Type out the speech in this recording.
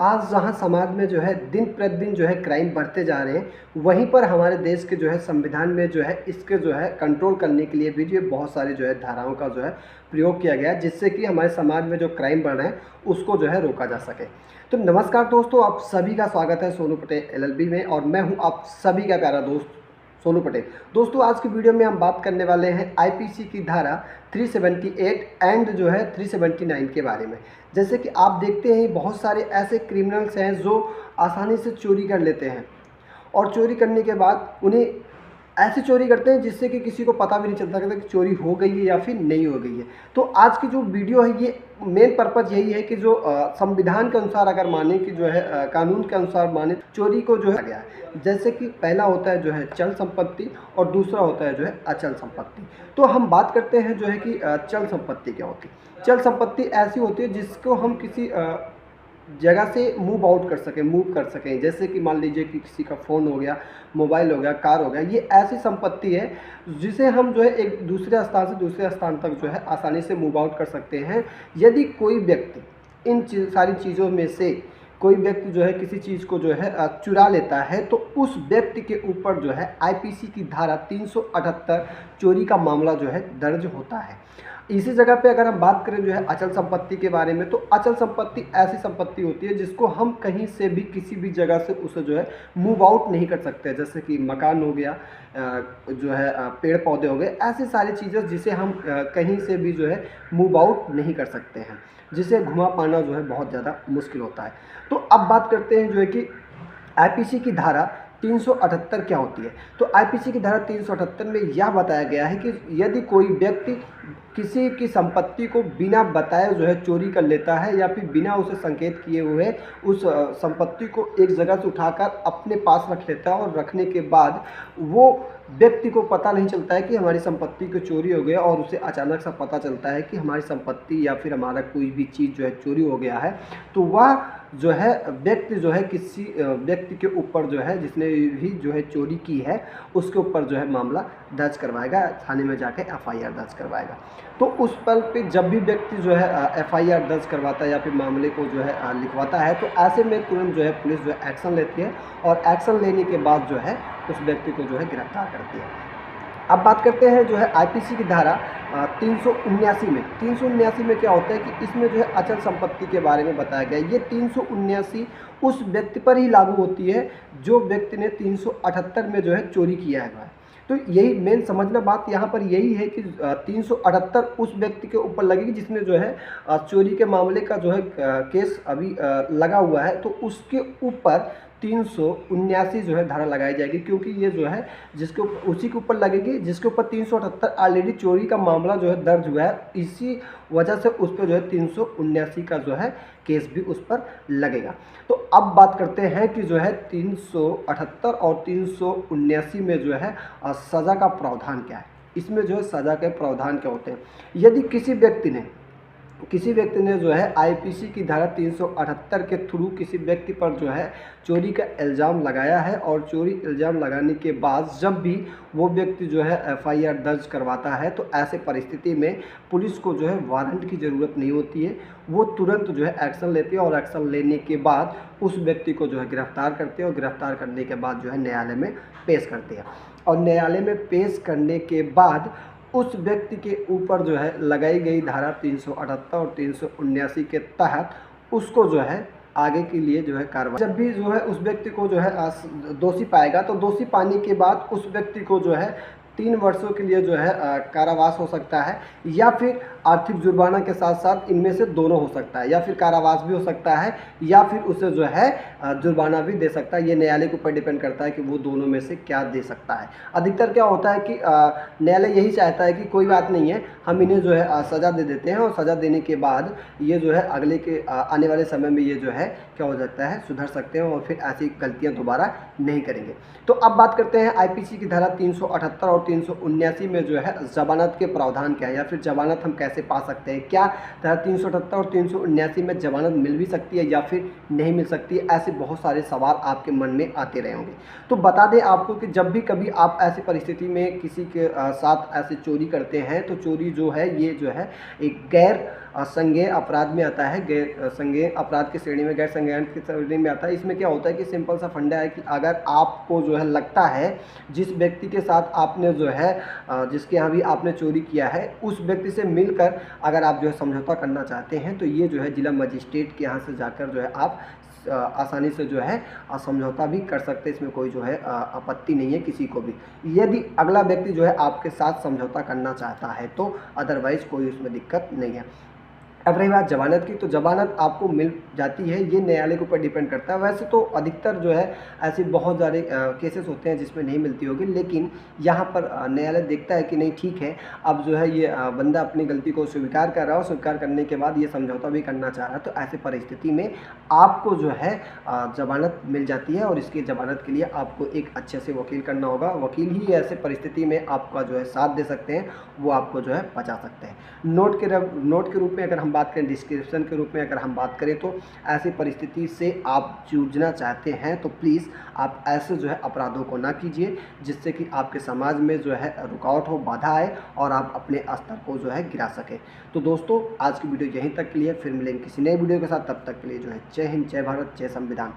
आज जहां समाज में जो है दिन प्रतिदिन जो है क्राइम बढ़ते जा रहे हैं, वहीं पर हमारे देश के जो है संविधान में जो है इसके जो है कंट्रोल करने के लिए भी जो बहुत सारी जो है धाराओं का जो है प्रयोग किया गया है, जिससे कि हमारे समाज में जो क्राइम बढ़ रहे हैं उसको जो है रोका जा सके। तो नमस्कार दोस्तों, आप सभी का स्वागत है सोनू पटेल एलएलबी में, और मैं हूं आप सभी का प्यारा दोस्त सोनू पटेल। दोस्तों, आज की वीडियो में हम बात करने वाले हैं आईपीसी की धारा 378 एंड जो है 379 के बारे में। जैसे कि आप देखते हैं बहुत सारे ऐसे क्रिमिनल्स हैं जो आसानी से चोरी कर लेते हैं, और चोरी करने के बाद उन्हें ऐसी चोरी करते हैं जिससे कि किसी को पता भी नहीं चलता कि चोरी हो गई है या फिर नहीं हो गई है। तो आज की जो वीडियो है ये मेन पर्पज़ यही है कि जो संविधान के अनुसार अगर माने कि जो है कानून के अनुसार माने चोरी को जो है गया है। जैसे कि पहला होता है जो है चल संपत्ति और दूसरा होता है जो है अचल संपत्ति। तो हम बात करते हैं जो है कि चल संपत्ति क्या होती है। चल संपत्ति ऐसी होती है जिसको हम किसी जगह से मूव आउट कर सकें, मूव कर सकें। जैसे कि मान लीजिए कि किसी का फ़ोन हो गया, मोबाइल हो गया, कार हो गया। ये ऐसी संपत्ति है जिसे हम जो है एक दूसरे स्थान से दूसरे स्थान तक जो है आसानी से मूव आउट कर सकते हैं। यदि कोई व्यक्ति इन सारी चीज़ों में से कोई व्यक्ति जो है किसी चीज़ को जो है चुरा लेता है, तो उस व्यक्ति के ऊपर जो है आईपीसी की धारा 378 चोरी का मामला जो है दर्ज होता है। इसी जगह पे अगर हम बात करें जो है अचल संपत्ति के बारे में, तो अचल संपत्ति ऐसी संपत्ति होती है जिसको हम कहीं से भी किसी भी जगह से उसे जो है मूव आउट नहीं कर सकते। जैसे कि मकान हो गया, जो है पेड़ पौधे हो गए, ऐसी सारी चीज़ें जिसे हम कहीं से भी जो है मूव आउट नहीं कर सकते हैं, जिसे घुमा पाना जो है बहुत ज़्यादा मुश्किल होता है। तो अब बात करते हैं जो है कि आईपीसी की धारा 378 क्या होती है। तो आईपीसी की धारा 378 में यह बताया गया है कि यदि कोई व्यक्ति किसी की संपत्ति को बिना बताए जो है चोरी कर लेता है, या फिर बिना उसे संकेत किए हुए उस संपत्ति को एक जगह से उठाकर अपने पास रख लेता है, और रखने के बाद वो व्यक्ति को पता नहीं चलता है कि हमारी संपत्ति को चोरी हो गया, और उसे अचानक सा पता चलता है कि हमारी संपत्ति या फिर हमारा कोई भी चीज़ जो है चोरी हो गया है, तो वह जो है व्यक्ति जो है किसी व्यक्ति के ऊपर जो है जिसने भी जो है चोरी की है उसके ऊपर जो है मामला दर्ज करवाएगा, थाने में जाके एफआईआर दर्ज करवाएगा। तो उस पल पे जब भी व्यक्ति जो है एफआईआर दर्ज करवाता है या फिर मामले को जो है लिखवाता है, तो ऐसे में तुरंत जो है पुलिस जो है एक्शन लेती है, और एक्शन लेने के बाद जो है उस व्यक्ति को जो है गिरफ्तार करती है। अब बात करते हैं जो है आईपीसी की धारा 379 में। 379 में क्या होता है कि इसमें जो है अचल संपत्ति के बारे में बताया गया है। ये 379 उस व्यक्ति पर ही लागू होती है जो व्यक्ति ने 378 में जो है चोरी किया है। तो यही मेन समझना बात यहाँ पर यही है कि 378 उस व्यक्ति के ऊपर लगेगी जिसने जो है चोरी के मामले का जो है केस अभी लगा हुआ है, तो उसके ऊपर 379 जो है धारा लगाई जाएगी, क्योंकि ये जो है जिसके उसी के ऊपर लगेगी जिसके ऊपर 378 ऑलरेडी चोरी का मामला जो है दर्ज हुआ है। इसी वजह से उस पर जो है 379 का जो है केस भी उस पर लगेगा। तो अब बात करते हैं कि जो है 378 और 379 में जो है सज़ा का प्रावधान क्या है। इसमें जो है सज़ा के प्रावधान क्या होते हैं। यदि किसी व्यक्ति ने जो है आईपीसी की धारा 378 के थ्रू किसी व्यक्ति पर जो है चोरी का इल्ज़ाम लगाया है, और चोरी इल्ज़ाम लगाने के बाद जब भी वो व्यक्ति जो है एफआईआर दर्ज करवाता है, तो ऐसे परिस्थिति में पुलिस को जो है वारंट की ज़रूरत नहीं होती है। वो तुरंत जो है एक्शन लेती है, और एक्शन लेने के बाद उस व्यक्ति को जो है गिरफ्तार करते हैं, और गिरफ्तार करने के बाद जो है न्यायालय में पेश करते हैं। और न्यायालय में पेश करने के बाद उस व्यक्ति के ऊपर जो है लगाई गई धारा 378 और 379 के तहत उसको जो है आगे के लिए जो है कार्रवाई, जब भी जो है उस व्यक्ति को जो है दोषी पाएगा, तो दोषी पाने के बाद उस व्यक्ति को जो है 3 वर्षों के लिए जो है कारावास हो सकता है, या फिर आर्थिक जुर्माना के साथ साथ इनमें से दोनों हो सकता है, या फिर कारावास भी हो सकता है, या फिर उसे जो है जुर्माना भी दे सकता है। ये न्यायालय के ऊपर डिपेंड करता है कि वो दोनों में से क्या दे सकता है। अधिकतर क्या होता है कि न्यायालय यही चाहता है कि कोई बात नहीं है, हम इन्हें जो है सज़ा दे देते हैं, और सज़ा देने के बाद ये जो है अगले के आने वाले समय में ये जो है क्या हो जाता है, सुधर सकते हैं, और फिर ऐसी गलतियाँ दोबारा नहीं करेंगे। तो अब बात करते हैं आईपीसी की धारा 378 और 379 में जो है जमानत के प्रावधान क्या है, या फिर जमानत हम कैसे पा सकते हैं। क्या धारा 378 और 379 में जमानत मिल भी सकती है या फिर नहीं मिल सकती है। ऐसे बहुत सारे सवाल आपके मन में आते रहे होंगे। तो बता दें आपको कि जब भी कभी आप ऐसी परिस्थिति में किसी के साथ ऐसे चोरी करते हैं, तो चोरी जो है ये जो है एक गैर संज्ञेय अपराध में आता है, गैर संज्ञेय अपराध की श्रेणी में, गैर संज्ञेय की श्रेणी में आता है। इसमें क्या होता है कि सिंपल सा फंडा है कि अगर आपको जो है लगता है जिस व्यक्ति के साथ आपने जो है जिसके यहाँ भी आपने चोरी किया है उस व्यक्ति से मिलकर अगर आप जो है समझौता करना चाहते हैं तो ये जो है जिला मजिस्ट्रेट के यहाँ से जाकर जो है आप आसानी से जो है समझौता भी कर सकते हैं। इसमें कोई जो है आपत्ति नहीं है किसी को भी, यदि अगला व्यक्ति जो है आपके साथ समझौता करना चाहता है तो, अदरवाइज़ कोई उसमें दिक्कत नहीं है। अब रही बात जमानत की, तो जमानत आपको मिल जाती है, ये न्यायालय के ऊपर डिपेंड करता है। वैसे तो अधिकतर जो है ऐसे बहुत सारे केसेस होते हैं जिसमें नहीं मिलती होगी, लेकिन यहाँ पर न्यायालय देखता है कि नहीं ठीक है, अब जो है ये बंदा अपनी गलती को स्वीकार कर रहा है और स्वीकार करने के बाद ये समझौता भी करना चाह रहा है, तो ऐसे परिस्थिति में आपको जो है जमानत मिल जाती है और इसकी जमानत के लिए आपको एक अच्छे से वकील करना होगा। वकील ही ऐसे परिस्थिति में आपका जो है साथ दे सकते हैं, वो आपको जो है बचा सकते हैं। नोट के रूप में अगर हम बात करें, डिस्क्रिप्शन के रूप में अगर हम बात करें, तो ऐसी परिस्थिति से आप जूझना चाहते हैं तो प्लीज़ आप ऐसे जो है अपराधों को ना कीजिए जिससे कि आपके समाज में जो है रुकावट हो, बाधा आए और आप अपने स्तर को जो है गिरा सकें। तो दोस्तों आज की वीडियो यहीं तक के लिए, फिर मिलेंगे किसी नए वीडियो के साथ, तब तक के लिए जो है जय हिंद, जय भारत, जय संविधान।